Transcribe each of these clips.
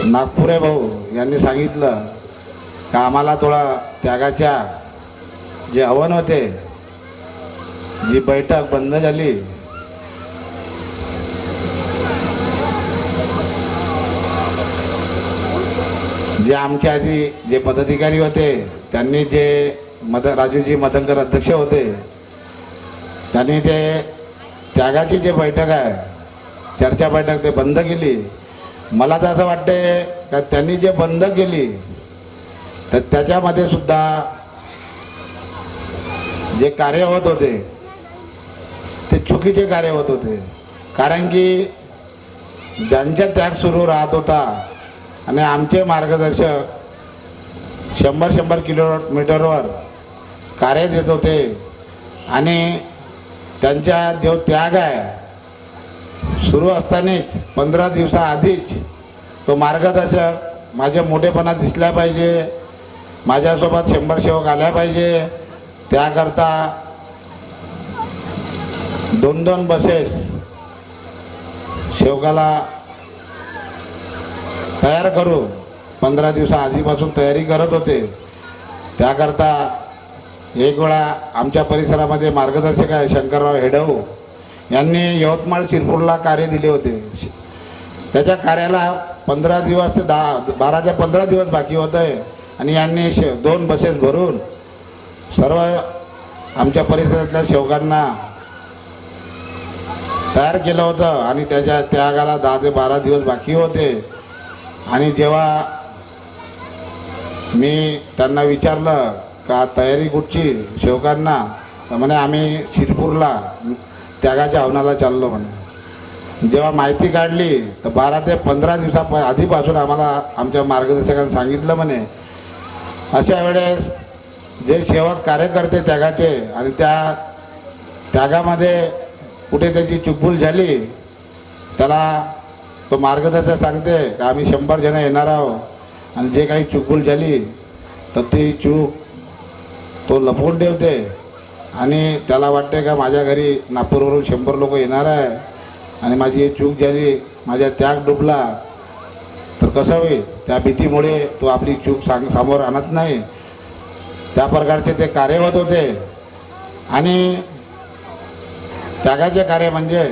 नागपुरे भाऊ यांनी सांगितलं का आम्हाला थोडा त्यागाच्या जे आव्हान होते, जी बैठक बंद झाली, जे आमच्या आधी जे पदाधिकारी होते त्यांनी जे राजूजी मदनकर अध्यक्ष होते, त्यांनी ते त्यागाची जे बैठक आहे, चर्चा बैठक ते बंद केली। मला तर असं वाटते का त्यांनी जे बंद केली तर त्याच्यामध्ये सुद्धा जे कार्य होत होते ते चुकीचे कार्य होत होते। कारण की ज्यांचा त्याग सुरू राहत होता आणि आमचे मार्गदर्शक 100 किलोमीटरवर कार्य देत होते आणि त्यांचा जो त्याग आहे सुरू असतानाच 15 दिवसाआधीच तो मार्गदर्शक माझ्या मोठेपणा दिसला पाहिजे, माझ्यासोबत 100 सेवक आल्या पाहिजे, त्याकरता 2-2 बसेस सेवकाला तयार करू 15 दिवसाआधीपासून तयारी करत होते। त्याकरता एक वेळा आमच्या परिसरामध्ये मार्गदर्शक आहे शंकरराव हेडऊ यांनी यवतमाळ शिरपूरला कार्य दिले होते। त्याच्या कार्याला 15 दिवस ते 12 ते 15 दिवस बाकी होते आणि यांनी 2 बसेस भरून सर्व आमच्या परिसरातल्या सेवकांना तयार केलं होतं आणि त्याच्या त्यागाला 10 ते 12 दिवस बाकी होते। आणि जेव्हा मी त्यांना विचारलं का तयारी कुठची सेवकांना, तर म्हणे आम्ही शिरपूरला त्यागाच्या हवनाला चाललो म्हणे। जेव्हा माहिती काढली तर 12 ते 15 दिवसा आधीपासून आम्हाला आमच्या मार्गदर्शकांनी सांगितलं म्हणे अशा वेळेस जे सेवक कार्यकर्ते त्यागाचे आणि त्या त्यागामध्ये कुठे त्याची चुकभूल झाली त्याला तो मार्गदर्शक सांगते की आम्ही 100 जण येणार आहोत आणि जे काही चुकभूल झाली तर ती चूक तो लपवून ठेवते आणि त्याला वाटते का माझ्या घरी नागपूरवरून 100 लोक येणार आहे आणि माझी ही चूक झाली, माझा त्याग डुबला तर कसं होईल। त्या भीतीमुळे तो आपली चूक समोर आणत नाही। त्या प्रकारचे ते कार्य होत होते आणि त्यागाचे कार्य म्हणजे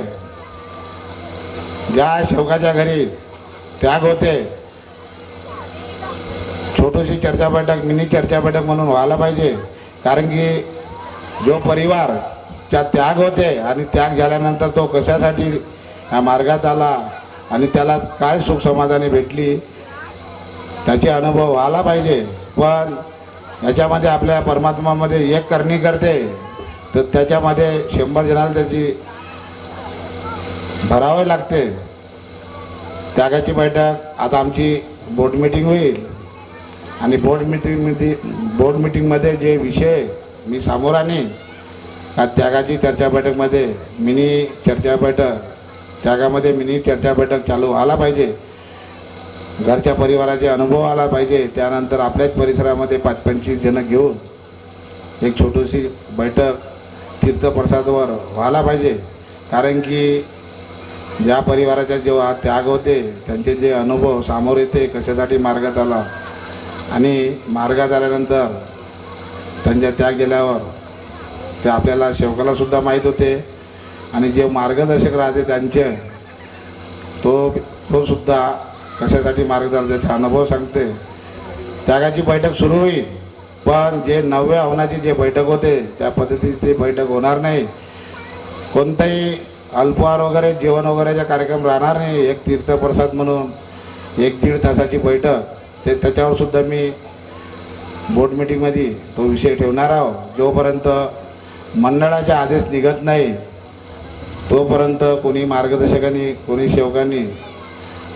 ज्या सेवकाच्या घरी त्याग होते छोटीशी चर्चा बैठक, मिनी चर्चा बैठक म्हणून व्हायला पाहिजे। कारण की जो परिवारचा त्याग होते आणि त्याग झाल्यानंतर तो कशासाठी या मार्गात आला आणि त्याला काय सुख समाधानी भेटली त्याचे अनुभव व्हायला पाहिजे। पण याच्यामध्ये आपल्या परमात्मामध्ये एक करणी करते तर त्याच्यामध्ये 100 जणांना त्याची भरावे लागते। त्यागाची बैठक आता आमची बोर्ड मीटिंग होईल आणि बोर्ड मीटिंगमध्ये जे विषय मी समोर आणीन का त्यागाची चर्चा बैठकमध्ये मिनी चर्चा बैठक, त्यागामध्ये मिनी चर्चा बैठक चालू व्हायला पाहिजे। घरच्या परिवाराचे अनुभव आला पाहिजे। त्यानंतर आपल्याच परिसरामध्ये 25 जण घेऊन एक छोटीशी बैठक तीर्थप्रसादवर व्हायला पाहिजे। कारण की ज्या परिवाराचा जेव्हा त्याग होते त्यांचे जे अनुभव समोर येते कशासाठी मार्गात आला आणि मार्गात आल्यानंतर त्यांच्या त्याग गेल्यावर ते आपल्याला सेवकालासुद्धा माहीत होते आणि जे मार्गदर्शक राहते त्यांचे तो सुद्धा कशासाठी मार्गदर्शक त्याचा अनुभव सांगते। त्यागाची बैठक सुरू होईल पण जे 9व्या हवनाची जे बैठक होते त्या पद्धतीची बैठक होणार नाही। कोणताही अल्पहार वगैरे जेवण वगैरेचा कार्यक्रम राहणार नाही। एक तीर्थप्रसाद म्हणून 1-1.5 तासाची बैठक ते त्याच्यावर सुद्धा मी बोर्ड मीटिंगमध्ये तो विषय ठेवणार आहोत। जोपर्यंत मंडळाचा आदेश निघत नाही तोपर्यंत कोणी मार्गदर्शकांनी कोणी सेवकांनी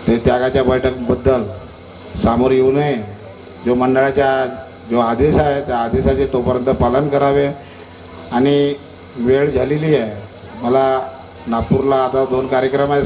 ते त्यागाच्या बैठकबद्दल सामोर येऊ नये। जो मंडळाचा जो आदेश आहे त्या आदेशाचे तोपर्यंत पालन करावे। आणि वेळ झालेली आहे, मला नागपूरला आता 2 कार्यक्रम आहे।